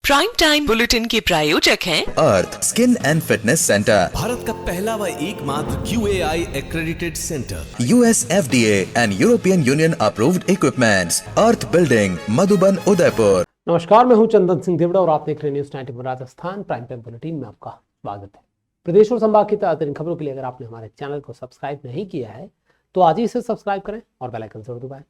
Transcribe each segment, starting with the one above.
Prime time bulletin के प्रायोजक हैं Arth skin and fitness centre, Bharat का पहला व एकमात्र QAI accredited centre, US FDA and European Union approved equipments, Arth building, Madhuban, Udaipur. नमस्कार, मैं हूं चंदन सिंह देवड़ा और आप देख रहे हैं news 91 Rajasthan prime time bulletin में आपका स्वागत है। प्रदेश और संभाग की ताज़ा खबरों के लिए अगर आपने हमारे चैनल को सब्सक्राइब नहीं किया है तो आज ही इसे सब्सक्राइब करें और बेल आइकन जरूर दबाएं।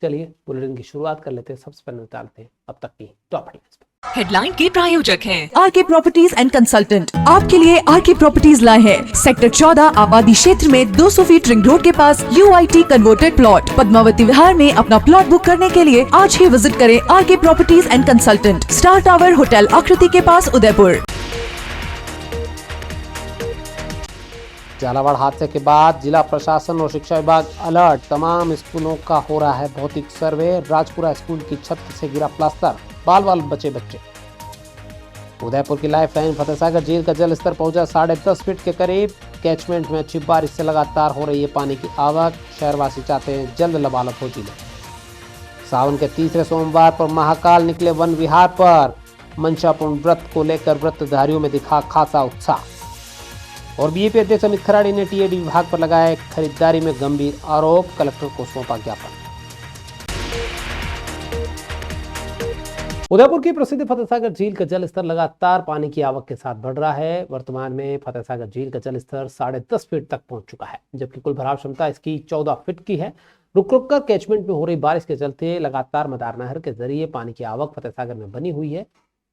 चलिए बुलेटिन की शुरुआत कर लेते हैं। सबसे पहले निकालते हैं अब तक की टॉप हेडलाइंस। हेडलाइन के प्रायोजक हैं आरके प्रॉपर्टीज एंड कंसल्टेंट आपके लिए आरके प्रॉपर्टीज लाए हैं सेक्टर 14 आबादी क्षेत्र में 200 फीट रिंग रोड के पास UIT converted plot Padmavati Vihar में अपना प्लॉट बुक करने के लिए आज ही विजिट करें RK properties and consultant, star tower hotel Aakriti के पास, उदयपुर। झालावाड़ हादसे के बाद जिला प्रशासन और शिक्षा विभाग अलर्ट। तमाम स्कूलों का हो रहा है भौतिक सर्वे। राजपुरा स्कूल की छत से गिरा प्लास्टर, बाल बचे बच्चे। उदयपुर की लाइफ लाइन फतेहसागर झील का जल स्तर पहुंचा 10.5 फीट के करीब। कैचमेंट में अच्छी बारिश से लगातार हो रही है पानी की आवक। शहरवासी चाहते हैं जल्द लबालब हो झीलें। सावन के तीसरे सोमवार पर महाकाल निकले वन विहार पर। मंशापूर्ण व्रत को लेकर व्रतधारियों में दिखा खासा उत्साह। और बीजेपी अध्यक्ष अमित खराड़ी ने टीएडी विभाग पर लगाए खरीदारी में गंभीर आरोप। कलेक्टर को सौंपा ज्ञापन। उदयपुर की प्रसिद्ध फतेहसागर झील का जल स्तर लगातार पानी की आवक के साथ बढ़ रहा है। वर्तमान में फतेहसागर झील का जल स्तर 10.5 फीट तक पहुंच चुका है, जबकि कुल भराव क्षमता इसकी 14 फीट की है। रुक रुक कर कैचमेंट में हो रही बारिश के चलते लगातार मदार नहर के जरिए पानी की आवक फतेहसागर में बनी हुई है।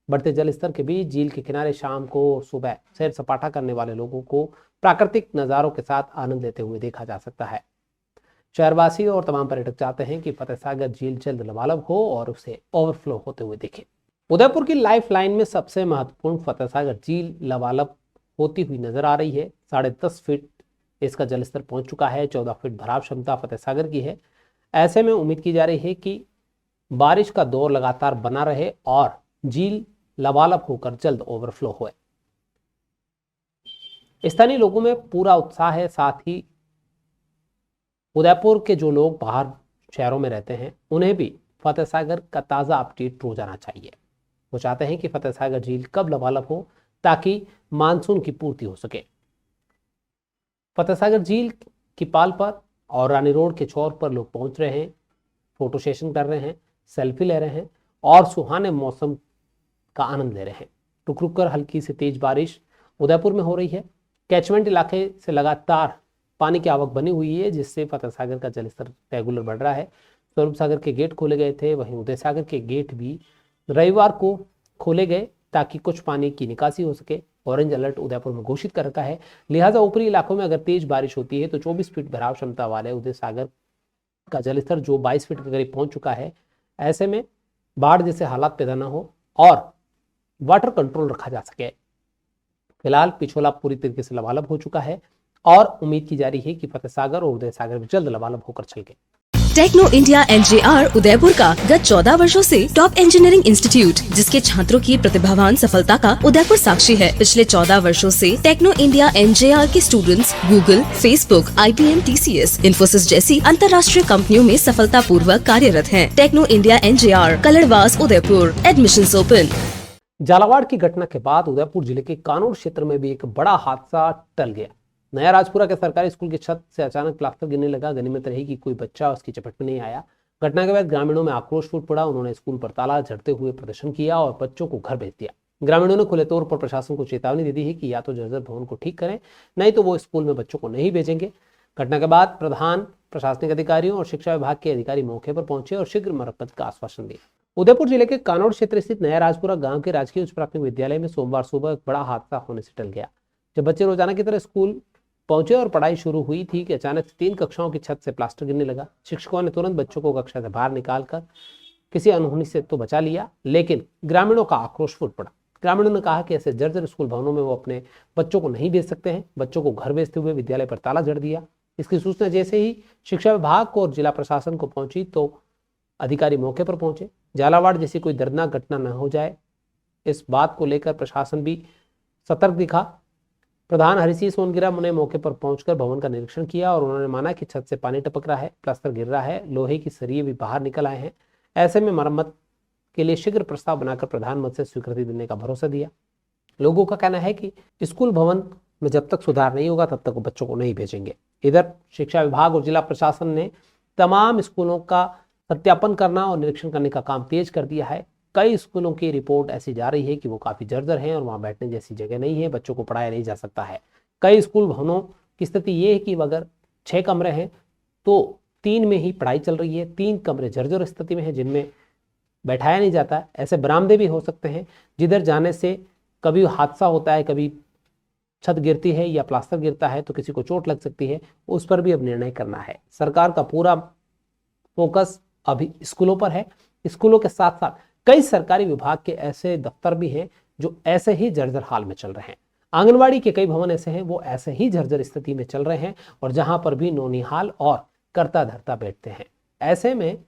बढ़ते जल स्तर के बीच झील के किनारे शाम को सुबह सैर सपाटा करने वाले लोगों को प्राकृतिक नजारों के साथ आनंद लेते हुए देखा जा सकता है। शहरवासी और तमाम पर्यटक चाहते हैं कि फतेहसागर झील जल्द लबालब हो और उसे ओवरफ्लो होते हुए दिखे। उदयपुर की लाइफ लाइन में सबसे महत्वपूर्ण फतेहसागर झील लबालब होती हुई नजर आ रही है। 10.5 फीट इसका जल स्तर पहुंच चुका है। 14 फीट भराव क्षमता फतेहसागर की है। ऐसे में उम्मीद की जा रही है कि बारिश का दौर लगातार बना रहे और झील लबालब होकर जल्द ओवरफ्लो होए। स्थानीय लोगों में पूरा उत्साह है। साथ ही उदयपुर के जो लोग बाहर शहरों में रहते हैं उन्हें भी फतेहसागर का ताज़ा अपडेट रोज आना चाहिए। वो चाहते हैं कि फतेहसागर झील कब लबालब हो ताकि मानसून की पूर्ति हो सके। फतेहसागर झील की पाल पर और रानी रोड के छोर पर लोग पहुंच रहे हैं, फोटो सेशन कर रहे हैं, सेल्फी ले रहे हैं और सुहाने मौसम का आनंद ले रहे हैं। रुक रुक कर हल्की से तेज बारिश उदयपुर में हो रही है। कैचमेंट इलाके से लगातार पानी की आवक बनी हुई है, जिससे फतेहसागर का जलस्तर रेगुलर बढ़ रहा है। स्वरूप सागर के गेट खोले गए थे, वहीं उदय सागर के गेट भी रविवार को खोले गए ताकि कुछ पानी की निकासी हो सके। ऑरेंज अलर्ट उदयपुर में घोषित कर रखा है, लिहाजा ऊपरी इलाकों में अगर तेज बारिश होती है तो 24 फीट भराव क्षमता वाले उदय सागर का जलस्तर जो 22 फीट के करीब पहुंच चुका है, ऐसे में बाढ़ जैसे हालात पैदा न हो और वाटर कंट्रोल रखा जा सके। फिलहाल पिछोला पूरी तरीके से लबालब हो चुका है और उम्मीद की जा रही है कि फतेहसागर और उदय सागर में जल्द लबालब होकर छलके। टेक्नो इंडिया NJR उदयपुर का गत 14 वर्षों से टॉप इंजीनियरिंग इंस्टीट्यूट, जिसके छात्रों की प्रतिभावान सफलता का उदयपुर साक्षी है। पिछले 14 वर्षों से टेक्नो इंडिया NJR के students Google, Facebook, IBM, TCS, Infosys जैसी अंतर्राष्ट्रीय कंपनियों में सफलता पूर्वक कार्यरत हैं। Techno India NJR, Kaladwas, Udaipur. Admissions open. Jhalawar की घटना के बाद उदयपुर जिले के कानूर क्षेत्र में भी एक बड़ा हादसा टल गया। नया राजपुरा के सरकारी स्कूल की छत से अचानक प्लास्टर गिरने लगा। गनीमत रही कि कोई बच्चा उसकी चपेट में नहीं आया। घटना के बाद ग्रामीणों में आक्रोश फूट पड़ा। उन्होंने स्कूल पर ताला झड़ते हुए प्रदर्शन किया और बच्चों को घर भेज दिया। ग्रामीणों ने खुले तौर पर प्रशासन को चेतावनी दे दी है कि या तो जर्जर भवन को ठीक करें, नहीं तो वो स्कूल में बच्चों को नहीं भेजेंगे। घटना के बाद प्रधान प्रशासनिक अधिकारियों और शिक्षा विभाग के अधिकारी मौके पर पहुंचे और शीघ्र मरम्मत का आश्वासन दिया। उदयपुर जिले के कानौड़ क्षेत्र स्थित नया राजपुरा गांव के राजकीय उच्च प्राथमिक विद्यालय में सोमवार सुबह एक बड़ा हादसा होने से टल गया। जब बच्चे रोजाना की तरह स्कूल पहुंचे और पढ़ाई शुरू हुई थी कि अचानक 3 कक्षाओं की छत से प्लास्टर गिरने लगा। शिक्षकों ने तुरंत बच्चों को कक्षा से बाहर निकालकर किसी अनहोनी से तो बचा लिया, लेकिन ग्रामीणों का आक्रोश फूट पड़ा। ग्रामीणों ने कहा कि ऐसे जर्जर स्कूल भवनों में वो अपने बच्चों को नहीं भेज सकते हैं। बच्चों को घर भेजते हुए विद्यालय पर ताला जड़ दिया। इसकी सूचना जैसे ही शिक्षा विभाग को और जिला प्रशासन को पहुंची तो अधिकारी मौके पर पहुंचे। झालावाड़ जैसी कोई दर्दनाक घटना न हो जाए, इस बात को लेकर प्रशासन भी सतर्क दिखा। प्रधान हरिसिंह सोनगिरा ने मौके पर पहुंचकर भवन का निरीक्षण किया और उन्होंने माना कि छत से पानी टपक रहा है, प्लास्टर गिर रहा है, लोहे की सरिये भी बाहर निकल आए हैं। ऐसे में मरम्मत के लिए शीघ्र प्रस्ताव बनाकर प्रधानमंत्री से स्वीकृति देने का भरोसा दिया। लोगों का कहना है कि स्कूल भवन में जब तक सुधार नहीं होगा तब तक वो बच्चों को नहीं भेजेंगे। इधर शिक्षा विभाग और जिला प्रशासन ने तमाम स्कूलों का सत्यापन करना और निरीक्षण करने का काम तेज कर दिया है। कई स्कूलों की रिपोर्ट ऐसी जा रही है कि वो काफी जर्जर हैं और वहाँ बैठने जैसी जगह नहीं है, बच्चों को पढ़ाया नहीं जा सकता है। कई स्कूल भवनों की स्थिति ये है कि अगर 6 कमरे हैं तो 3 में ही पढ़ाई चल रही है, 3 कमरे जर्जर स्थिति में है जिनमें बैठाया नहीं जाता है। ऐसे बरामदे भी हो सकते हैं जिधर जाने से कभी हादसा होता है, कभी छत गिरती है या प्लास्टर गिरता है तो किसी को चोट लग सकती है, उस पर भी अब निर्णय करना है। सरकार का पूरा फोकस अभी स्कूलों पर है। स्कूलों के साथ साथ कई सरकारी विभाग के ऐसे दफ्तर भी हैं जो ऐसे ही जर्जर हाल में चल रहे हैं। आंगनवाड़ी के कई भवन ऐसे हैं वो ऐसे ही जर्जर स्थिति में चल रहे हैं और जहां पर भी नौनिहाल और करता धरता बैठते हैं। ऐसे में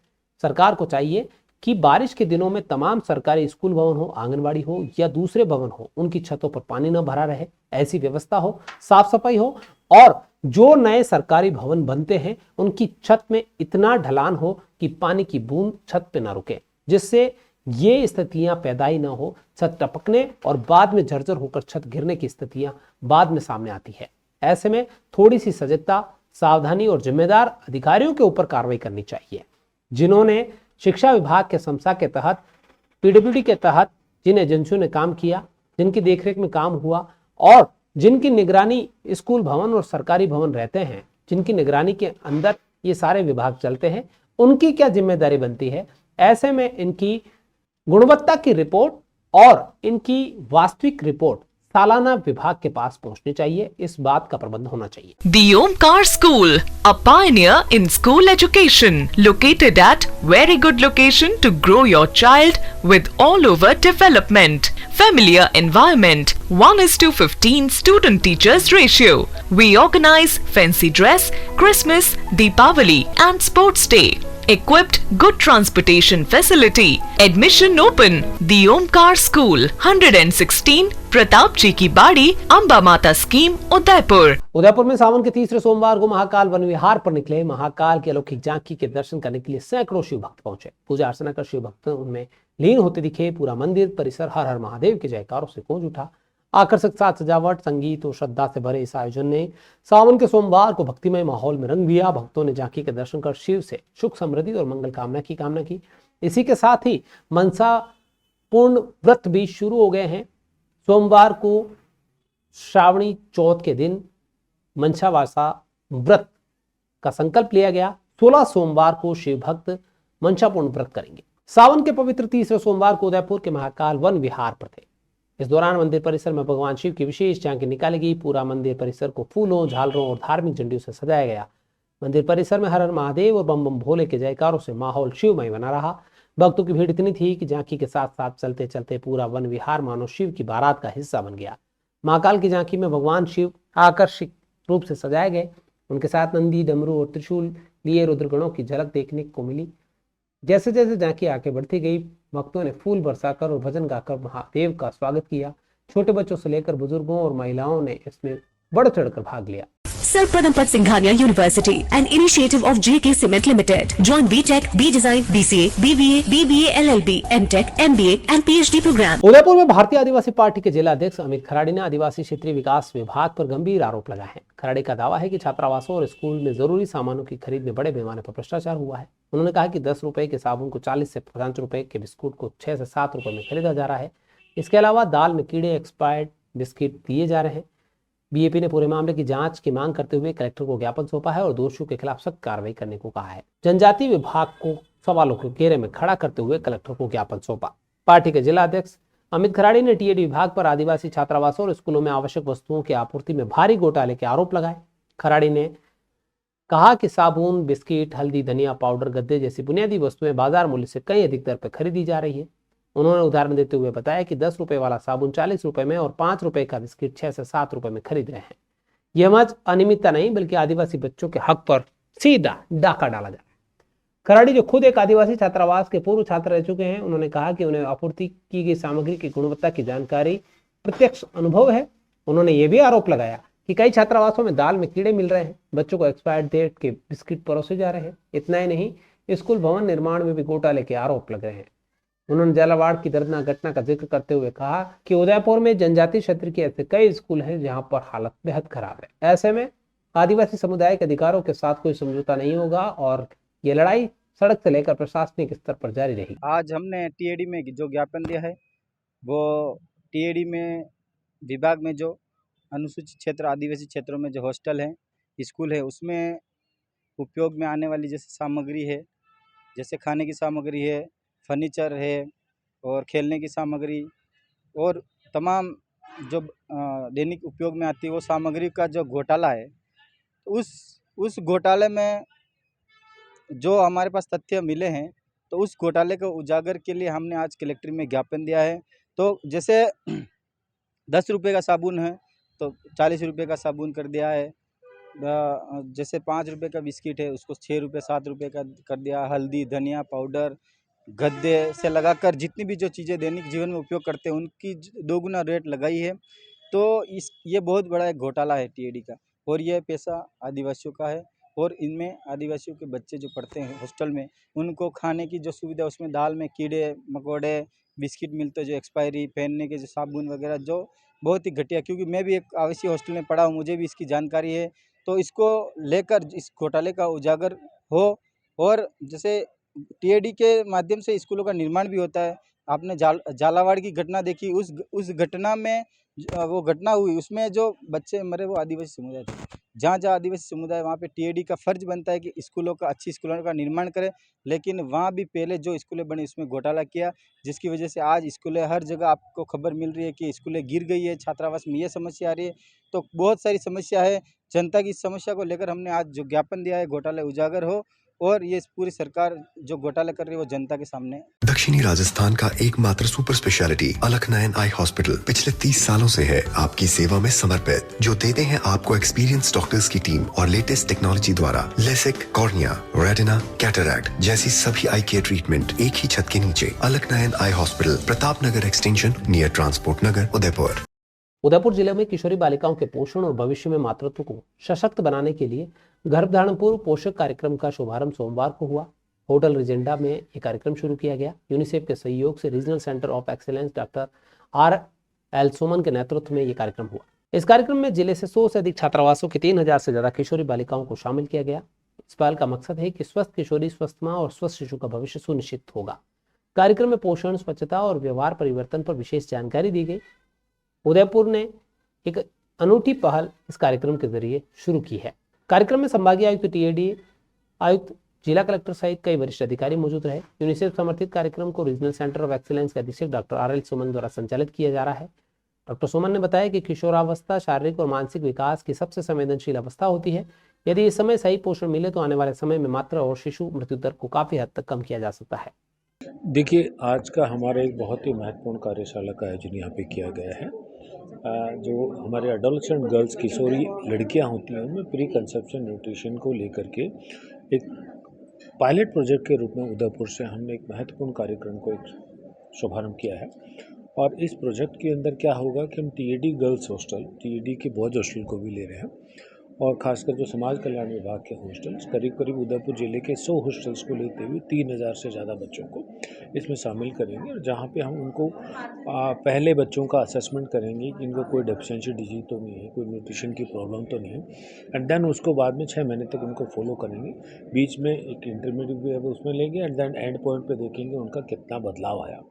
सरकार को चाहिए कि बारिश के दिनों में तमाम सरकारी स्कूल भवन हो, आंगनवाड़ी हो या दूसरे भवन हो, उनकी छतों पर पानी न भरा रहे, ऐसी व्यवस्था हो, साफ सफाई हो और जो नए सरकारी भवन बनते हैं उनकी छत में इतना ढलान हो कि पानी की बूंद छत पे ना रुके, जिससे ये स्थितियां पैदा ही ना हो, छत टपकने और बाद में जर्जर होकर छत गिरने की स्थितियां बाद में सामने आती है। ऐसे में थोड़ी सी सजगता, सावधानी और जिम्मेदार अधिकारियों के ऊपर कार्रवाई करनी चाहिए, जिन्होंने शिक्षा विभाग के समसा के तहत, पीडब्ल्यूडी के तहत जिन एजेंसियों ने काम किया, जिनकी देखरेख में काम हुआ और जिनकी निगरानी स्कूल भवन और सरकारी भवन रहते हैं, जिनकी निगरानी के अंदर ये सारे विभाग चलते हैं, उनकी क्या जिम्मेदारी बनती है। ऐसे में इनकी गुणवत्ता की रिपोर्ट और इनकी वास्तविक रिपोर्ट सालाना विभाग के पास पहुंचनी चाहिए। इस बात का प्रबंध होना चाहिए। The Omkar School, a pioneer in school education, located at very good location to grow your child with all over development. Familiar environment, 1:15 student teachers ratio. We organize fancy dress, Christmas, Deepavali and sports day. Equipped good transportation facility. Admission open. The Omkar School, 116 Pratap जी की बाड़ी, अंबा माता scheme, Udaipur. Udaipur में सावन के तीसरे सोमवार को Mahakal one विहार पर निकले महाकाल के अलौकिक झांकी के दर्शन करने के लिए सैकड़ों शिव भक्त पहुंचे। पूजा अर्चना कर शिव भक्त उनमें लीन होते दिखे। पूरा मंदिर परिसर हर हर महादेव के जयकारों से गूंज उठा। आकर्षक साज सजावट, संगीत और श्रद्धा से भरे इस आयोजन ने सावन के सोमवार को भक्तिमय माहौल में रंग दिया। भक्तों ने झांकी के दर्शन कर शिव से सुख समृद्धि और मंगल कामना की। इसी के साथ ही मनसा पूर्ण व्रत भी शुरू हो गए हैं। सोमवार को श्रावणी चौथ के दिन मनसावासा व्रत का संकल्प लिया गया। 16 सोमवार को शिव भक्त मनसापूर्ण व्रत करेंगे। सावन के पवित्र तीसरे सोमवार को उदयपुर के महाकाल वन विहार पर थे। इस दौरान मंदिर परिसर में भगवान शिव की विशेष झांकी निकाली गई। पूरा मंदिर परिसर को फूलों, झालरों और धार्मिक झंडियों से सजाया गया। मंदिर परिसर में हर हर महादेव और बम बम भोले के जयकारों से माहौल शिवमय बना रहा। भक्तों की भीड़ इतनी थी कि झांकी के साथ साथ चलते चलते पूरा वन विहार मानो शिव की बारात का हिस्सा बन गया। महाकाल की झांकी में भगवान शिव आकर्षक रूप से सजाए गए। उनके साथ नंदी, डमरू और त्रिशूल लिए रुद्रगणों की झलक देखने को मिली। जैसे जैसे झांकी आगे बढ़ती गई, भक्तों ने फूल बरसाकर और भजन गाकर महादेव का स्वागत किया। छोटे बच्चों से लेकर बुजुर्गों और महिलाओं ने इसमें बढ़ चढ़कर भाग लिया। Sir Pradam Singhania University, an initiative of JK Cement Limited. Join BTech, B Design, BCA, BBA, BBA, LLB, MTech, MBA and PhD program. Udaipur में भारतीय आदिवासी पार्टी के जिला अध्यक्ष अमित खराड़ी ने आदिवासी क्षेत्रीय विकास विभाग पर गंभीर आरोप लगाए हैं। खराड़ी का दावा है कि छात्रावासों और स्कूल में जरूरी सामानों की खरीद में बड़े पैमाने पर भ्रष्टाचार हुआ है। उन्होंने कहा कि 10 रुपए के साबुन को 40 से 50 रुपए के बिस्कुट को 6 से 7 रुपए में खरीदा जा रहा है। इसके अलावा दाल में कीड़े, एक्सपायर्ड बिस्किट दिए जा रहे हैं। बीएपी ने पूरे मामले की जांच की मांग करते हुए कलेक्टर को ज्ञापन सौंपा है और दोषियों के खिलाफ सख्त कार्रवाई करने को कहा है। जनजातीय विभाग को सवालों के घेरे में खड़ा करते हुए कलेक्टर को ज्ञापन सौंपा। पार्टी के जिला अध्यक्ष अमित खराड़ी ने टीएडी विभाग पर आदिवासी छात्रावासों और स्कूलों में आवश्यक वस्तुओं की आपूर्ति में भारी घोटाले के आरोप लगाए। खराड़ी ने कहा कि साबुन, बिस्किट, हल्दी, धनिया पाउडर, गद्दे जैसी बुनियादी वस्तुएं बाजार मूल्य से कई अधिक दर पर खरीदी जा रही है। उन्होंने उदाहरण देते हुए बताया कि 10 रुपए वाला साबुन 40 रुपए में और 5 रुपए का बिस्किट 6 से 7 रुपए में खरीद रहे हैं। यह महज अनियमितता नहीं बल्कि आदिवासी बच्चों के हक पर सीधा डाका डाला जा रहा है। खराड़ी जो खुद एक आदिवासी छात्रावास के पूर्व छात्र रह चुके हैं, उन्होंने कहा कि उन्हें आपूर्ति की गई सामग्री की गुणवत्ता की जानकारी प्रत्यक्ष अनुभव है। उन्होंने ये भी आरोप लगाया कि कई छात्रावासों में दाल में कीड़े मिल रहे हैं, बच्चों को एक्सपायर्ड डेट के बिस्किट परोसे जा रहे हैं। इतना ही नहीं, स्कूल भवन निर्माण में भी घोटाले के आरोप लग रहे हैं। उन्होंने झालावाड़ की दर्दनाक घटना का जिक्र करते हुए कहा कि उदयपुर में जनजातीय क्षेत्र के ऐसे कई स्कूल हैं जहां पर हालत बेहद खराब है। ऐसे में आदिवासी समुदाय के अधिकारों के साथ कोई समझौता नहीं होगा और ये लड़ाई सड़क से लेकर प्रशासनिक स्तर पर जारी रहेगी। आज हमने टीएडी में जो ज्ञापन दिया है वो टीएडी में विभाग में जो अनुसूचित क्षेत्र आदिवासी क्षेत्रों में जो हॉस्टल है, स्कूल है, उसमें उपयोग में आने वाली जैसे सामग्री है, जैसे खाने की सामग्री है, फर्नीचर है और खेलने की सामग्री और तमाम जो दैनिक उपयोग में आती है वो सामग्री का जो घोटाला है, उस घोटाले में जो हमारे पास तथ्य मिले हैं तो उस घोटाले को उजागर के लिए हमने आज कलेक्ट्री में ज्ञापन दिया है। तो जैसे 10 रुपये का साबुन है तो 40 रुपये का साबुन कर दिया है, जैसे 5 रुपये का बिस्किट है उसको 6 रुपये 7 रुपये का कर दिया, हल्दी, धनिया पाउडर, गद्दे से लगाकर जितनी भी जो चीज़ें दैनिक जीवन में उपयोग करते हैं उनकी दोगुना रेट लगाई है। तो ये बहुत बड़ा एक घोटाला है टीएडी का और ये पैसा आदिवासियों का है और इनमें आदिवासियों के बच्चे जो पढ़ते हैं हॉस्टल में उनको खाने की जो सुविधा, उसमें दाल में कीड़े मकोड़े, बिस्किट मिलते हैं जो एक्सपायरी, पहनने के जो साबुन वगैरह जो बहुत ही घटिया, क्योंकि मैं भी एक आवासीय हॉस्टल में पढ़ा हूँ, मुझे भी इसकी जानकारी है। तो इसको लेकर इस घोटाले का उजागर हो और जैसे टीएडी के माध्यम से स्कूलों का निर्माण भी होता है। आपने झालावाड़ की घटना देखी, उस घटना में वो घटना हुई उसमें जो बच्चे मरे वो आदिवासी समुदाय थे। जहाँ आदिवासी समुदाय वहाँ पे टीएडी का फर्ज बनता है कि स्कूलों का अच्छी स्कूलों का निर्माण करे, लेकिन वहाँ भी पहले जो स्कूलें बनी उसमें घोटाला किया, जिसकी वजह से आज स्कूलें हर जगह आपको खबर मिल रही है कि स्कूलें गिर गई है, छात्रावास में ये समस्या आ रही है। तो बहुत सारी समस्या है, जनता की इस समस्या को लेकर हमने आज जो ज्ञापन दिया है घोटाले उजागर हो और ये पूरी सरकार जो घोटाला कर रही है वो जनता के सामने। दक्षिणी राजस्थान का एकमात्र सुपर स्पेशलिटी अलकनयन आई हॉस्पिटल पिछले 30 सालों से है आपकी सेवा में समर्पित, जो देते हैं आपको एक्सपीरियंस डॉक्टर्स की टीम और लेटेस्ट टेक्नोलॉजी द्वारा लेसिक, कॉर्निया, रेटिना, कैटरैक्ट जैसी सभी आई केयर ट्रीटमेंट एक ही छत के नीचे। अलकनयन eye hospital, Pratap Nagar extension, near transport नगर, उदयपुर। उदयपुर जिले में किशोरी बालिकाओं के पोषण और भविष्य में मातृत्व को सशक्त बनाने के लिए गर्भधारण पूर्व पोषक कार्यक्रम का शुभारंभ सोमवार को हुआ। होटल रिजेंडा में ये कार्यक्रम शुरू किया गया। यूनिसेफ के सहयोग से regional centre of excellence doctor RL सुमन के नेतृत्व में ये कार्यक्रम हुआ। इस कार्यक्रम में जिले से 100 से अधिक छात्रावासों के 3000 से ज्यादा किशोरी बालिकाओं को शामिल किया गया। इस पहल का मकसद है कि स्वस्थ किशोरी, स्वस्थ माँ और स्वस्थ शिशु का भविष्य सुनिश्चित होगा। कार्यक्रम में पोषण, स्वच्छता और व्यवहार परिवर्तन पर विशेष जानकारी दी गई। उदयपुर ने एक अनूठी पहल इस कार्यक्रम के जरिए शुरू की है। कार्यक्रम में संभागीय आयुक्त, टीएडी आयुक्त, जिला कलेक्टर सहित कई वरिष्ठ अधिकारी मौजूद रहे। यूनिसेफ समर्थित कार्यक्रम को रीजनल सेंटर ऑफ एक्सीलेंस के अधीक्षक डॉक्टर RL सुमन द्वारा संचालित किया जा रहा है। डॉक्टर सुमन ने बताया कि किशोरावस्था शारीरिक और मानसिक विकास की सबसे संवेदनशील अवस्था होती है। यदि इस समय सही पोषण मिले तो आने वाले समय में मातृ और शिशु मृत्यु दर को काफी हद तक कम किया जा सकता है। देखिए, आज का हमारा एक बहुत ही महत्वपूर्ण कार्यशाला का आयोजन यहाँ पे किया गया है। जो हमारे एडोलेसेंट गर्ल्स, किशोरी लड़कियाँ होती हैं, उनमें प्री कंसेप्शन न्यूट्रिशन को लेकर के एक पायलट प्रोजेक्ट के रूप में उदयपुर से हमने एक महत्वपूर्ण कार्यक्रम को एक शुभारंभ किया है। और इस प्रोजेक्ट के अंदर क्या होगा कि हम टीएडी गर्ल्स हॉस्टल, टीएडी के बॉयज हॉस्टल को भी ले रहे हैं और खासकर जो समाज कल्याण विभाग के हॉस्टल्स, करीब करीब उदयपुर जिले के 100 हॉस्टल्स को लेते हुए 3000 से ज़्यादा बच्चों को इसमें शामिल करेंगे। और जहाँ पे हम उनको पहले बच्चों का असेसमेंट करेंगे कि इनको कोई डेफिशिएंसी डिजीज तो नहीं है, कोई न्यूट्रिशन की प्रॉब्लम तो नहीं है, एंड देन उसको बाद में 6 महीने तक उनको फॉलो करेंगे। बीच में एक इंटरमीडिएट भी अब उसमें लेंगे एंड देन एंड पॉइंट पर देखेंगे उनका कितना बदलाव आया।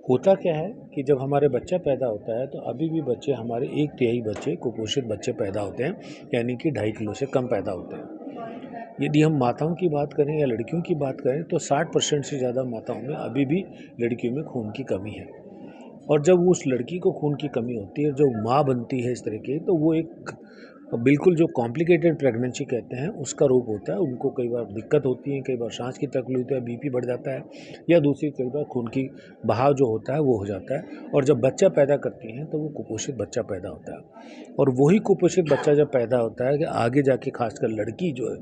होता क्या है कि जब हमारे बच्चा पैदा होता है तो अभी भी बच्चे हमारे 1/3 बच्चे कुपोषित बच्चे पैदा होते हैं, यानी कि 2.5 किलो से कम पैदा होते हैं। यदि हम माताओं की बात करें या लड़कियों की बात करें तो 60% से ज़्यादा माताओं में अभी भी लड़कियों में खून की कमी है। और जब उस लड़की को खून की कमी होती है, जो माँ बनती है इस तरह की, तो वो एक बिल्कुल जो कॉम्प्लिकेटेड प्रेगनेंसी कहते हैं उसका रूप होता है। उनको कई बार दिक्कत होती है, कई बार सांस की तकलीफ होती है, बीपी बढ़ जाता है, या दूसरी कई बार खून की बहाव जो होता है वो हो जाता है। और जब बच्चा पैदा करती हैं तो वो कुपोषित बच्चा पैदा होता है। और वही कुपोषित बच्चा जब पैदा होता है कि आगे जाके खासकर लड़की जो है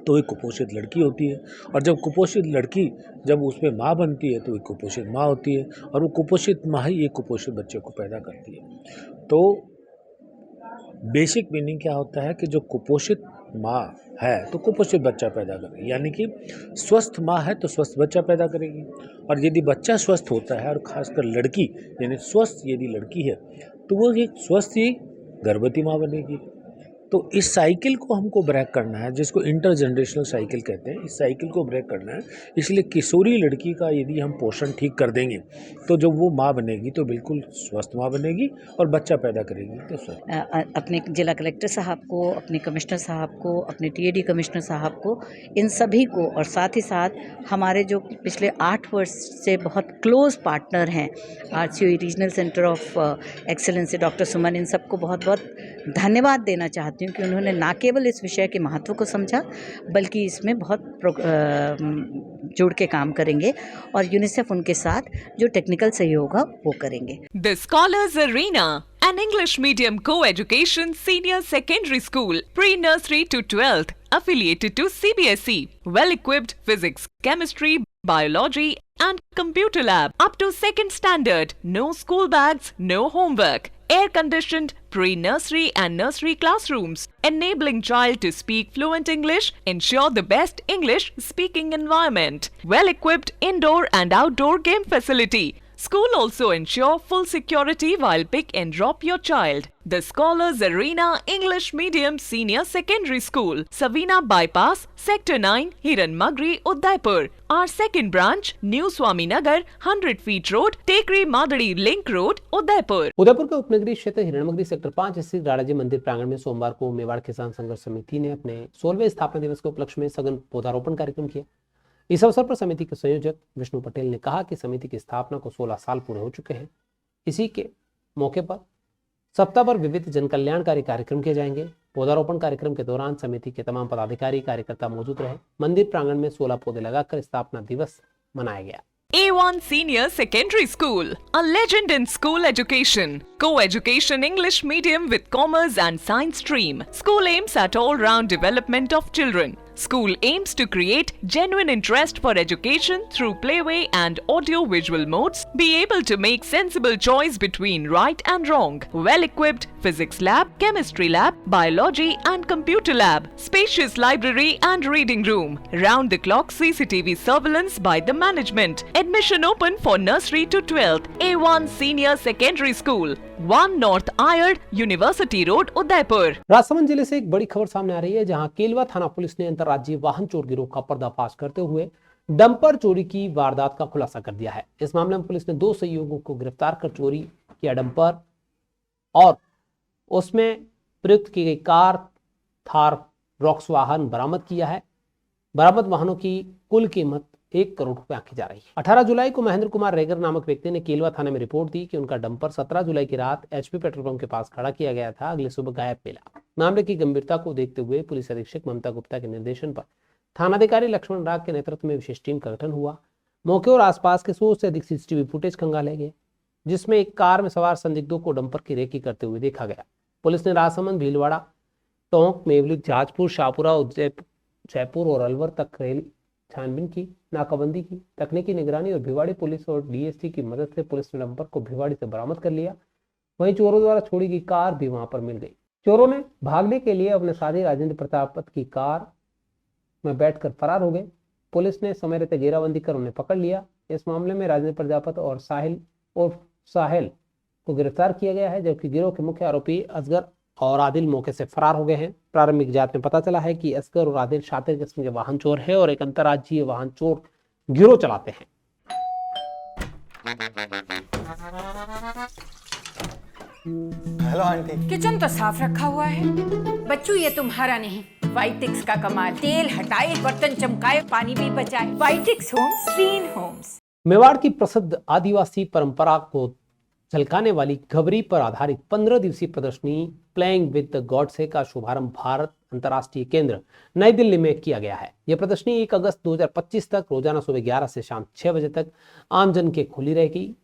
तो एक कुपोषित लड़की होती है। और जब कुपोषित लड़की जब उसमें माँ बनती है तो एक कुपोषित माँ होती है, और वो कुपोषित माँ ही एक कुपोषित बच्चे को पैदा करती है। तो बेसिक मीनिंग क्या होता है कि जो कुपोषित माँ है तो कुपोषित बच्चा पैदा करेगी, यानी कि स्वस्थ माँ है तो स्वस्थ बच्चा पैदा करेगी। और यदि बच्चा स्वस्थ होता है और खासकर लड़की यानी स्वस्थ यदि लड़की है तो वो एक स्वस्थ ही गर्भवती माँ बनेगी। तो इस साइकिल को हमको ब्रेक करना है, जिसको इंटरजनरेशनल साइकिल कहते हैं। इस साइकिल को ब्रेक करना है, इसलिए किशोरी लड़की का यदि हम पोषण ठीक कर देंगे तो जब वो माँ बनेगी तो बिल्कुल स्वस्थ माँ बनेगी और बच्चा पैदा करेगी तो स्वस्थ। अपने जिला कलेक्टर साहब को, अपने कमिश्नर साहब को, अपने टीएडी कमिश्नर साहब को, इन सभी को, और साथ ही साथ हमारे जो पिछले 8 वर्ष से बहुत क्लोज पार्टनर हैं RCO regional centre of excellence से डॉक्टर सुमन, इन सबको बहुत बहुत धन्यवाद देना चाहती हूँ कि उन्होंने ना केवल इस विषय के महत्व को समझा बल्कि इसमें बहुत जुड़ के काम करेंगे और यूनिसेफ उनके साथ जो टेक्निकल सहयोग होगा वो करेंगे। The Scholars Arena, an English medium co-education senior secondary school, pre-nursery to 12th, affiliated to CBSE, well-equipped physics, chemistry, biology and computer lab up to 2nd standard, no school bags, no homework, air-conditioned pre-nursery and nursery classrooms, enabling child to speak fluent English, ensure the best English speaking environment, well-equipped indoor and outdoor game facility. School also ensure full security while pick and drop your child. The Scholars Arena English Medium Senior Secondary School, Savina Bypass, Sector 9, Hiranmagri, Udaipur. Our second branch, New Swaminagar, 100 feet road, Tekri Madadi Link Road, Udaipur. Udaipur के उपनगरीय क्षेत्र Hiranmagri sector 5 स्थित राजाजी मंदिर प्रांगण में सोमवार को मेवाड़ किसान संघर्ष समिति ने अपने 16वें स्थापना दिवस के उपलक्ष्य में सघन पौधारोपण कार्यक्रम किया। इस अवसर पर समिति के संयोजक विष्णु पटेल ने कहा कि समिति की स्थापना को 16 साल पूरे हो चुके हैं। इसी के मौके पर सप्ताह भर विविध जनकल्याणकारी कार्यक्रम किए जाएंगे। पौधारोपण कार्यक्रम के दौरान समिति के तमाम पदाधिकारी कार्यकर्ता मौजूद रहे। मंदिर प्रांगण में 16 पौधे लगाकर स्थापना दिवस मनाया गया। A1 Senior Secondary School, a legend in school education. Co-education English medium with commerce and science stream. School aims at all-round development of children. School aims to create genuine interest for education through playway and audio-visual modes, be able to make sensible choice between right and wrong, well-equipped physics lab, chemistry lab, biology and computer lab, spacious library and reading room, round-the-clock CCTV surveillance by the management, admission open for nursery to 12th, A1 Senior Secondary School, 1 North Ayad, University Road, Udaipur. Rajsamand जिले से एक बड़ी खबर सामने आ रही है, जहां केलवा थाना पुलिस ने अंतर्राज्यीय वाहन चोर गिरोह का पर्दाफाश करते हुए डंपर चोरी की वारदात का खुलासा कर दिया है। इस मामले में पुलिस ने 2 सहयोगियों को गिरफ्तार कर चोरी किया डंपर और उसमें प्रयुक्त की गई कार थार रॉक्स वाहन बरामद किया है। बरामद वाहनों की कुल कीमत 1 करोड़ रुपए आंकी जा रही है। 18 जुलाई को महेंद्र कुमार रेगर नामक व्यक्ति ने केलवा थाने में रिपोर्ट दी कि उनका डंपर 17 जुलाई की रात एचपी पेट्रोल पंप के पास खड़ा किया गया था। अगले सुबह गायब मिला। मामले की गंभीरता को देखते हुए पुलिस अधीक्षक ममता गुप्ता के निर्देशन पर थानाधिकारी लक्ष्मण राग के नेतृत्व में विशेष टीम का गठन हुआ। मौके और आसपास के 100 से अधिक सीसीटीवी फुटेज खंगाले गए, जिसमें एक कार में सवार संदिग्धों को डंपर की रेकी करते हुए देखा गया। पुलिस ने राजसमंद, भीलवाड़ा, टोंक, मेवली, जाजपुर, शाहपुरा, जयपुर और अलवर तक रेल छानबीन की, नाकाबंदी की, तकनीकी निगरानी और भिवाड़ी पुलिस और डीएसटी की मदद से पुलिस ने डंपर को भिवाड़ी से बरामद कर लिया। वहीं चोरों द्वारा छोड़ी गई कार भी वहां पर मिल गई। चोरों ने भागने के लिए अपने साथी राजेंद्र प्रतापत की कार में बैठकर फरार हो गए। पुलिस ने समय रहते घेराबंदी कर उन्हें पकड़ लिया। इस मामले में राजेंद्र प्रजापत और साहिल को गिरफ्तार किया गया है, जबकि गिरोह के मुख्य आरोपी असगर और आदिल मौके से फरार हो गए हैं। प्रारंभिक जांच में पता चला है कि असगर और आदिल शातिर किस्म के वाहन चोर है और एक अंतर्राज्यीय वाहन चोर गिरोह चलाते हैं। Hello aunty. किचन तो साफ रखा हुआ है। बच्चू ये तुम्हारा नहीं, वाइटिक्स का कमाल। तेल हटाए, बर्तन चमकाए, पानी भी बचाए। वाइटिक्स होम्स, क्लीन होम्स। मेवाड़ की प्रसिद्ध आदिवासी परंपरा को झलकाने वाली घबरी पर आधारित 15 दिवसीय प्रदर्शनी प्लेइंग विद द गॉड्स का शुभारंभ भारत अंतर्राष्ट्रीय केंद्र नई दिल्ली में किया गया है। यह प्रदर्शनी 1 अगस्त 2025 तक रोजाना सुबह 11 से शाम 6 बजे तक आमजन के खुली रहेगी।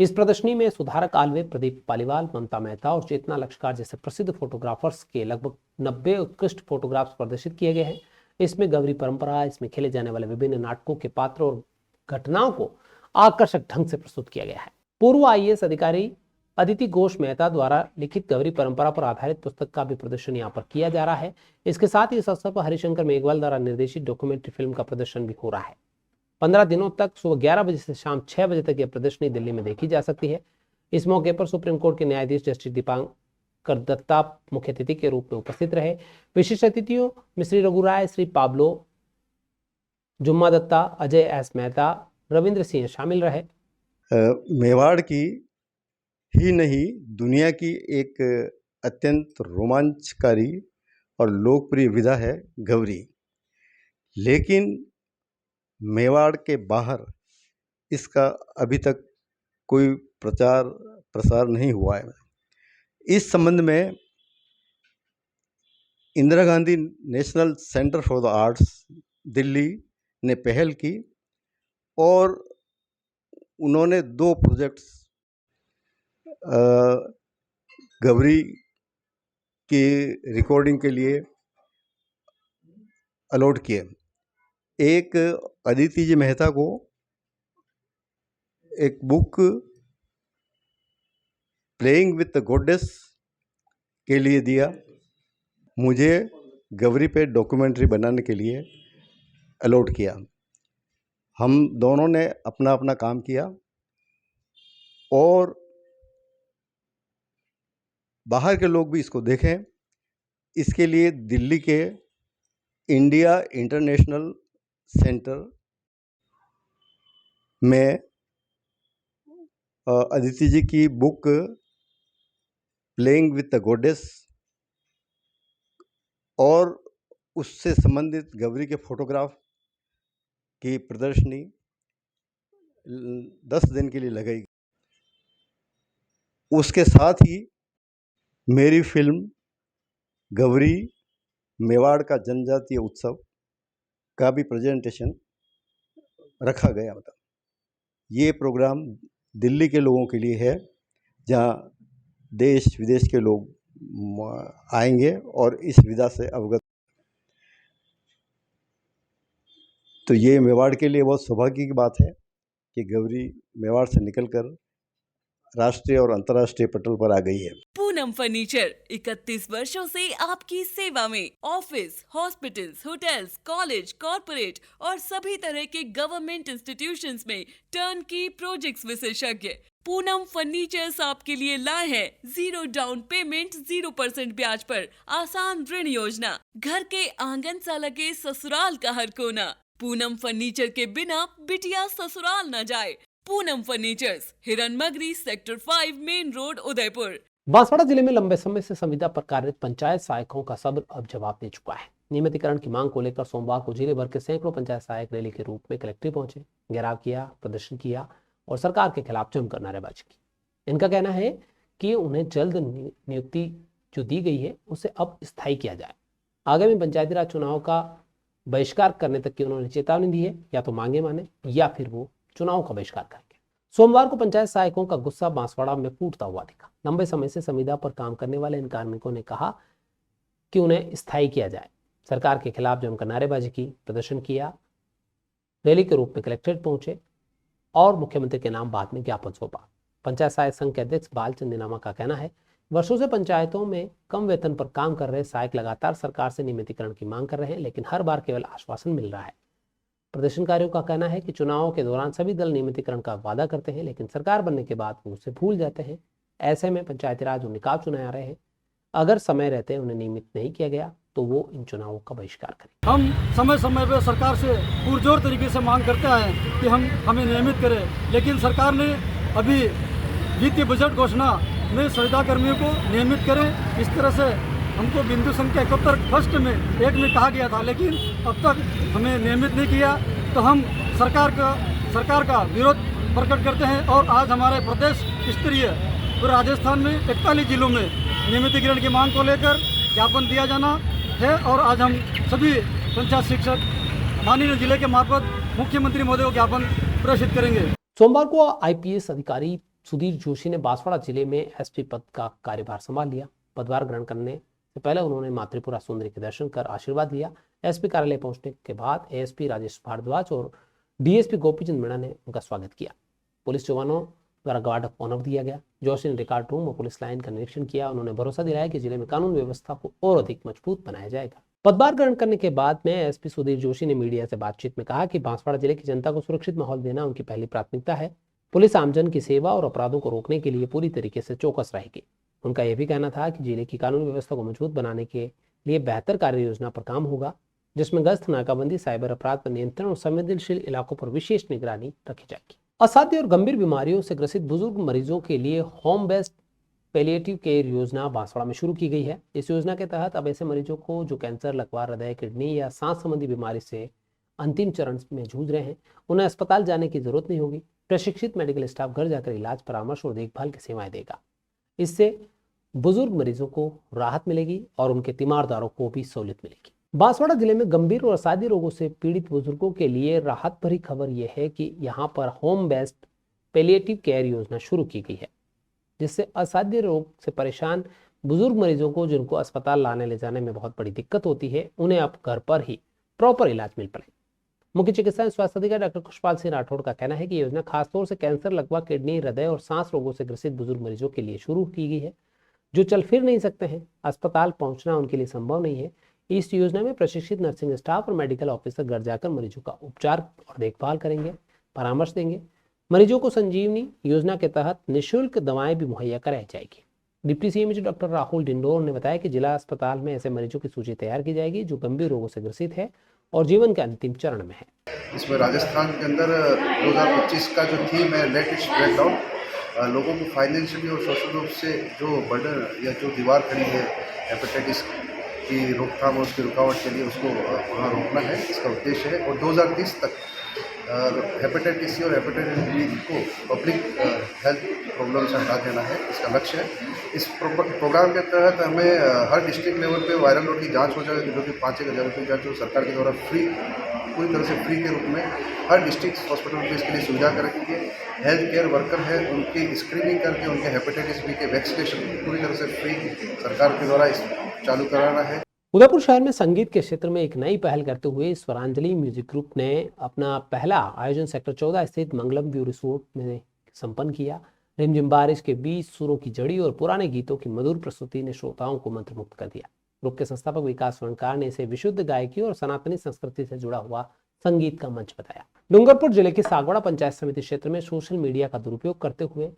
इस प्रदर्शनी में सुधारक आलवे, प्रदीप पालीवाल, ममता मेहता और चेतना लक्षकार जैसे प्रसिद्ध फोटोग्राफर्स के लगभग 90 उत्कृष्ट फोटोग्राफ्स प्रदर्शित किए गए हैं। इसमें गवरी परंपरा, इसमें खेले जाने वाले विभिन्न नाटकों के पात्र और घटनाओं को आकर्षक ढंग से प्रस्तुत किया गया है। पूर्व आईएएस अधिकारी अदिति घोष मेहता द्वारा लिखित गौरी परंपरा पर आधारित पुस्तक का भी प्रदर्शन यहाँ पर किया जा रहा है। इसके साथ ही इस अवसर पर हरिशंकर मेघवाल द्वारा निर्देशित डॉक्यूमेंट्री फिल्म का प्रदर्शन भी हो रहा है। 15 दिनों तक सुबह 11 बजे से शाम 6 बजे तक यह प्रदर्शनी दिल्ली में देखी जा सकती है। इस मौके पर सुप्रीम कोर्ट के न्यायाधीश जस्टिस दीपांकर दत्ता मुख्य अतिथि के रूप में उपस्थित रहे। विशिष्ट अतिथियों में श्री रघु राय, श्री पाब्लो जुम्मा दत्ता, अजय एस मेहता, रविंद्र सिंह शामिल रहे। मेवाड़ की ही नहीं, दुनिया की एक अत्यंत रोमांचकारी और लोकप्रिय विधा है गौरी। लेकिन मेवाड़ के बाहर इसका अभी तक कोई प्रचार प्रसार नहीं हुआ है। इस संबंध में Indira Gandhi national centre for the arts Delhi ने पहल की और उन्होंने 2 प्रोजेक्ट्स गौरी की रिकॉर्डिंग के लिए अलॉट किए। एक अदिति जी मेहता को एक book playing with the goddess के लिए दिया, मुझे गौरी पे डॉक्यूमेंट्री बनाने के लिए अलॉट किया। हम दोनों ने अपना अपना काम किया और बाहर के लोग भी इसको देखें, इसके लिए दिल्ली के इंडिया इंटरनेशनल सेंटर में अदिति जी की book playing with the goddess और उससे संबंधित गौरी के फोटोग्राफ की प्रदर्शनी 10 दिन के लिए लगाई। उसके साथ ही मेरी फिल्म गौरी मेवाड़ का जनजातीय उत्सव का भी प्रेजेंटेशन रखा गया। मतलब ये प्रोग्राम दिल्ली के लोगों के लिए है, जहाँ देश विदेश के लोग आएंगे और इस विधा से अवगत। तो ये मेवाड़ के लिए बहुत सौभाग्य की बात है कि गौरी मेवाड़ से निकलकर राष्ट्रीय और अंतर्राष्ट्रीय पटल पर आ गई है। पूनम फर्नीचर 31 वर्षों से आपकी सेवा में। Office, hospitals, hotels, college, corporate और सभी तरह के गवर्नमेंट इंस्टीट्यूशंस में टर्नकी प्रोजेक्ट्स विशेषज्ञ पूनम फर्नीचर्स आपके लिए लाए हैं 0 डाउन पेमेंट 0% ब्याज पर आसान ऋण योजना। घर के आंगन सा लगे ससुराल का हर कोना। पूनम फर्नीचर के बिना बिटिया ससुराल न जाए। Poonam furnitures, Hiranmagri, sector 5, main road, Udaipur. Banswara जिले में लंबे समय से संविदा पर कार्यरत पंचायत सहायकों का सब्र अब जवाब दे चुका है। नियमितीकरण की मांग को लेकर सोमवार को जिले भर के सैकड़ों पंचायत सहायक रैली के रूप में कलेक्ट्रेट पहुंचे, घेराव किया, प्रदर्शन किया और सरकार के खिलाफ जमकर नारेबाजी की। इनका कहना है कि उन्हें जल्द नियुक्ति जो दी गई है उसे अब स्थायी किया जाए। आगामी पंचायती राज चुनाव का बहिष्कार करने तक की उन्होंने चेतावनी दी है, या तो मांगे माने या फिर वो चुनाव का बहिष्कार करेंगे। सोमवार को पंचायत सहायकों का गुस्सा बांसवाड़ा में फूटता हुआ दिखा। लंबे समय से संविदा पर काम करने वाले इन कार्मिकों ने कहा कि उन्हें स्थायी किया जाए। सरकार के खिलाफ जमकर नारेबाजी की, प्रदर्शन किया, रैली के रूप में कलेक्ट्रेट पहुंचे और मुख्यमंत्री के नाम बाद में ज्ञापन सौंपा। पंचायत सहायक संघ के अध्यक्ष बालचंद नीनामा का कहना है, वर्षों से पंचायतों में कम वेतन पर काम कर रहे सहायक लगातार सरकार से नियमितीकरण की मांग कर रहे हैं, लेकिन हर बार केवल आश्वासन मिल रहा है। प्रदर्शनकारियों का कहना है कि चुनावों के दौरान सभी दल नियमितीकरण का वादा करते हैं, लेकिन सरकार बनने के बाद वो उसे भूल जाते हैं। ऐसे में पंचायती राज निकाय चुनाव आ रहे हैं, अगर समय रहते उन्हें नियमित नहीं किया गया तो वो इन चुनावों का बहिष्कार करें। हम समय समय पर सरकार से पुरजोर तरीके से मांग करते आए हैं कि हमें नियमित करें, लेकिन सरकार ने अभी वित्तीय बजट घोषणा में संविदा कर्मियों को नियमित करें, इस तरह से हमको बिंदु संख्या 71 फर्स्ट में 1 में कहा गया था, लेकिन अब तक हमें नियमित नहीं किया। तो हम सरकार का विरोध प्रकट करते हैं और आज हमारे प्रदेश स्तरीय पूरे राजस्थान में 41 जिलों में नियमितीकरण की मांग को लेकर ज्ञापन दिया जाना है और आज हम सभी पंचायत शिक्षक माननीय जिले के मार्फत मुख्यमंत्री महोदय को ज्ञापन प्रेषित करेंगे। सोमवार को आईपीएस अधिकारी सुधीर जोशी ने बांसवाड़ा जिले में एसपी पद का कार्यभार संभाल लिया। पदभार ग्रहण करने से पहले उन्होंने मातृपुरा सुंदरी के दर्शन कर आशीर्वाद लिया। एसपी कार्यालय पहुंचने के बाद एएसपी राजेश भारद्वाज और डीएसपी गोपीचंद मीणा ने उनका स्वागत किया। पुलिस जवानों द्वारा गार्ड ऑफ ऑनर दिया गया। जोशी ने रिकॉर्ड रूम और पुलिस लाइन का निरीक्षण किया। उन्होंने भरोसा दिलाया कि जिले में कानून व्यवस्था को और अधिक मजबूत बनाया जाएगा। पदभार ग्रहण करने के बाद में एसपी सुधीर जोशी ने मीडिया से बातचीत में कहा कि बांसवाड़ा जिले की जनता को सुरक्षित माहौल देना उनकी पहली प्राथमिकता है। पुलिस आमजन की सेवा और अपराधों को रोकने के लिए पूरी तरीके से चौकस रहेगी। उनका यह भी कहना था कि जिले की कानून व्यवस्था को मजबूत बनाने के लिए बेहतर कार्य योजना पर काम होगा, जिसमें गश्त, नाकाबंदी, साइबर अपराध पर नियंत्रण और संवेदनशील इलाकों पर विशेष निगरानी रखी जाएगी। असाध्य और गंभीर बीमारियों से ग्रसित बुजुर्ग मरीजों के लिए होम बेस्ड पैलिएटिव केयर योजना बांसवाड़ा में शुरू की गई है। इस योजना के तहत अब ऐसे मरीजों को जो कैंसर, लकवा, हृदय, किडनी या सांस संबंधी बीमारी से अंतिम चरण में जूझ रहे हैं, उन्हें अस्पताल जाने की जरूरत नहीं होगी। प्रशिक्षित मेडिकल स्टाफ घर जाकर इलाज, परामर्श और देखभाल की सेवाएं देगा। इससे बुजुर्ग मरीजों को राहत मिलेगी और उनके तीमारदारों को भी सहूलियत मिलेगी। बांसवाड़ा जिले में गंभीर और असाध्य रोगों से पीड़ित बुजुर्गों के लिए राहत भरी खबर यह है कि यहाँ पर होम बेस्ड पैलिएटिव केयर योजना शुरू की गई है, जिससे असाध्य रोग से परेशान बुजुर्ग मरीजों को, जिनको अस्पताल लाने ले जाने में बहुत बड़ी दिक्कत होती है, उन्हें अब घर पर ही प्रॉपर इलाज मिल पाए। मुख्य चिकित्सा एवं स्वास्थ्य अधिकारी डॉक्टर खुशपाल सिंह राठौड़ का कहना है कि योजना खासतौर से कैंसर, लकवा, किडनी, हृदय और सांस रोगों से ग्रसित बुजुर्ग मरीजों के लिए शुरू की गई है, जो चल फिर नहीं सकते हैं। अस्पताल पहुंचना उनके लिए संभव नहीं है। इस योजना में प्रशिक्षित नर्सिंग स्टाफ और मेडिकल ऑफिसर घर जाकर मरीजों का उपचार और देखभाल करेंगे, परामर्श देंगे। मरीजों को संजीवनी योजना के तहत निःशुल्क दवाएं भी मुहैया कराई जाएगी। Deputy CM doctor Rahul Dindor ने बताया कि जिला अस्पताल में ऐसे मरीजों की सूची तैयार की जाएगी जो गंभीर रोगों से ग्रसित है और जीवन के अंतिम चरण में है। इसमें राजस्थान के अंदर 2025 का जो थीम है लेट इट स्प्रेड डाउन, लोगों को फाइनेंशियली और सोशल रूप से जो बर्डन या जो दीवार खड़ी है हेपेटाइटिस की रोकथाम और उसकी रुकावट के लिए, उसको वहाँ रोकना है, इसका उद्देश्य है। और 2030 तक हेपेटाइटिस सी और हेपेटाइटिस बी को पब्लिक हेल्थ प्रॉब्लम से हटा देना है, इसका लक्ष्य है। इस प्रोग्राम के तहत हमें हर डिस्ट्रिक्ट लेवल पे वायरल लोड की जांच हो जाएगी, जो कि 5,000 रुपये की जाँच जो सरकार के द्वारा फ्री, पूरी तरह से फ्री के रूप में हर डिस्ट्रिक्ट हॉस्पिटल में इसके लिए सुविधा करेंगे। हेल्थ केयर वर्कर है, उनकी स्क्रीनिंग करके उनके हेपेटाइटिस बी के वैक्सीनेशन पूरी तरह से फ्री सरकार के द्वारा चालू कराना है। उदयपुर शहर में संगीत के क्षेत्र में एक नई पहल करते हुए स्वरांजलि म्यूजिक ग्रुप ने अपना पहला आयोजन सेक्टर 14 स्थित मंगलम व्यू रिसोर्ट में संपन्न किया। रिमझिम बारिश के बीच सुरों की जड़ी और पुराने गीतों की मधुर प्रस्तुति ने श्रोताओं को मंत्रमुग्ध कर दिया। ग्रुप के संस्थापक विकास स्वर्णकार ने इसे विशुद्ध गायकी और सनातनी संस्कृति से जुड़ा हुआ संगीत का मंच बताया। डूंगरपुर जिले के सागवाड़ा पंचायत समिति क्षेत्र में सोशल मीडिया का दुरुपयोग करते हुए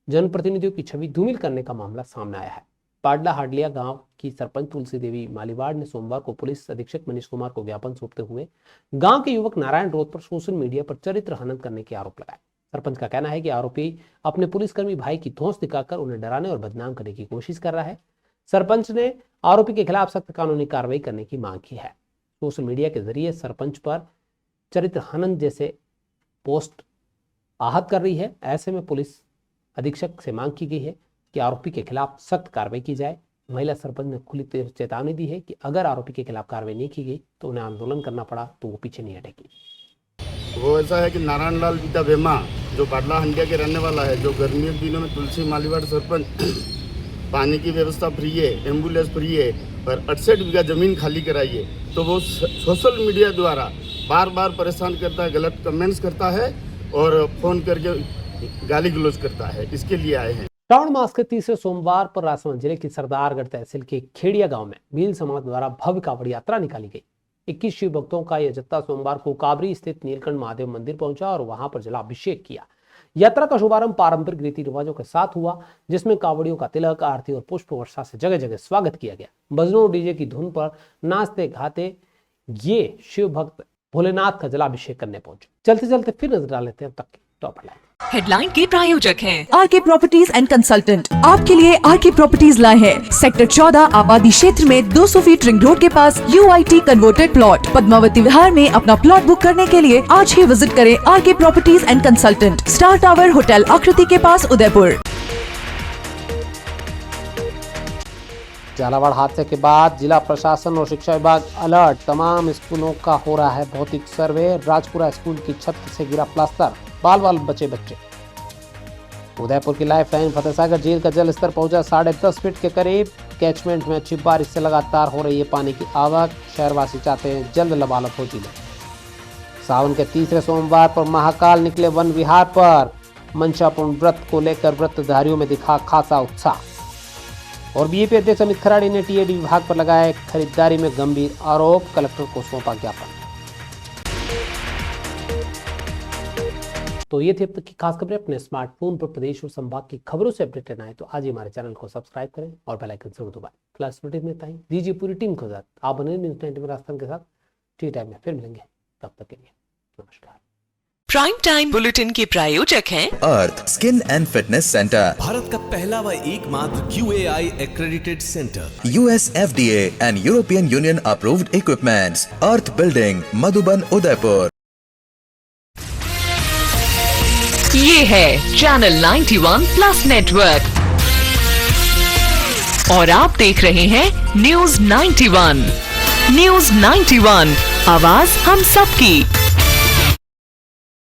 जनप्रतिनिधियों की छवि धूमिल करने का मामला सामने आया है। पाडला हाडलिया गांव की सरपंच तुलसी देवी मालीवाड़ ने सोमवार को पुलिस अधीक्षक मनीष कुमार को ज्ञापन सौंपते हुए गांव के युवक नारायण रोड पर सोशल मीडिया पर चरित्र हनन करने के आरोप लगाए। सरपंच का कहना है कि आरोपी अपने पुलिसकर्मी भाई की धौंस दिखाकर उन्हें डराने और बदनाम करने की कोशिश कर रहा है। सरपंच ने आरोपी के खिलाफ सख्त कानूनी कार्रवाई करने की मांग की है। सोशल मीडिया के जरिए सरपंच पर चरित्र हनन जैसे पोस्ट आहत कर रही है। ऐसे में पुलिस अधीक्षक से मांग की गई है कि आरोपी के खिलाफ सख्त कार्रवाई की जाए। महिला सरपंच ने खुली चेतावनी दी है कि अगर आरोपी के खिलाफ कार्रवाई नहीं की गई तो उन्हें आंदोलन करना पड़ा तो वो पीछे नहीं हटेगी। वो ऐसा है कि नारायण लाल पिता बेमा जो पाडला हंडिया के रहने वाला है, जो गर्मियों के दिनों में तुलसी मालीवाड़ सरपंच पानी की व्यवस्था फ्री है, एम्बुलेंस फ्री है और 68 बीघा जमीन खाली कराई है, तो वो सोशल मीडिया द्वारा बार बार परेशान करता है, गलत कमेंट्स करता है और फोन करके गाली गलौज करता है। इसके लिए आए हैं। श्रावण मास के तीसरे सोमवार पर राजसमंद जिले की सरदारगढ़ तहसील के खेड़िया गांव में भील समाज द्वारा भव्य कांवड़ यात्रा निकाली गई। 21 शिव भक्तों का यह जत्था सोमवार को काबरी स्थित नीलकंठ महादेव मंदिर पहुंचा और वहां पर जलाभिषेक किया। यात्रा का शुभारंभ पारंपरिक रीति रिवाजों के साथ हुआ, जिसमें कांवड़ियों का तिलक, आरती और पुष्प वर्षा से जगह जगह स्वागत किया गया। भजनों और डीजे की धुन पर नाचते गाते ये शिव भक्त भोलेनाथ का जलाभिषेक करने पहुंचे। चलते चलते फिर नजर डाल लेते हैं अब तक की टॉप हेडलाइन। हेडलाइन के प्रायोजक हैं आरके प्रॉपर्टीज एंड कंसल्टेंट। आपके लिए आरके प्रॉपर्टीज लाए हैं सेक्टर 14 आबादी क्षेत्र में 200 फीट रिंग रोड के पास UIT converted plot Padmavati Vihar में अपना प्लॉट बुक करने के लिए आज ही विजिट करें RK properties and consultant, star tower hotel Aakriti के पास, उदयपुर। झालावाड़ हादसे के बाद जिला प्रशासन और शिक्षा विभाग अलर्ट। तमाम स्कूलों का हो रहा है भौतिक सर्वे। राजपुरा स्कूल की छत से गिरा प्लास्टर, बाल बाल बचे बच्चे। उदयपुर की लाइफ लाइन फतेहसागर झील का जल स्तर पहुंचा 10.5 फीट के करीब। कैचमेंट में अच्छी बारिश से लगातार हो रही है पानी की आवक। शहरवासी चाहते हैं जल्द लबालब हो जिले। सावन के तीसरे सोमवार पर महाकाल निकले वन विहार पर। मंशापूर्ण व्रत को लेकर व्रतधारियों में दिखा खासा उत्साह। और बीजेपी अध्यक्ष अमित खराड़ी ने टीएडी विभाग पर लगाए खरीदारी में गंभीर आरोप, कलेक्टर को सौंपा ज्ञापन। तो ये थी अब तक की खास खबरें। अपने स्मार्टफोन पर प्रदेश और संभाग की खबरों से अपडेट रहना है तो आज ही हमारे चैनल को सब्सक्राइब करें और बेल आइकन जरूर दबाएं। क्लास में इतना ही, दीजिए पूरी टीम को साथ आप बने न्यूज़ 90 में राजस्थान के साथ टी टाइम में फिर मिलेंगे, तब तक के लिए नमस्कार। प्राइम टाइम बुलेटिन के प्रायोजक हैं Arth skin and fitness centre, Bharat का पहला व एकमात्र QAI accredited center, US FDA and European Union approved equipments, earth building, Madhuban, Udaipur. ये है चैनल 91 प्लस नेटवर्क और आप देख रहे हैं न्यूज़ 91। न्यूज़ 91, आवाज हम सबकी।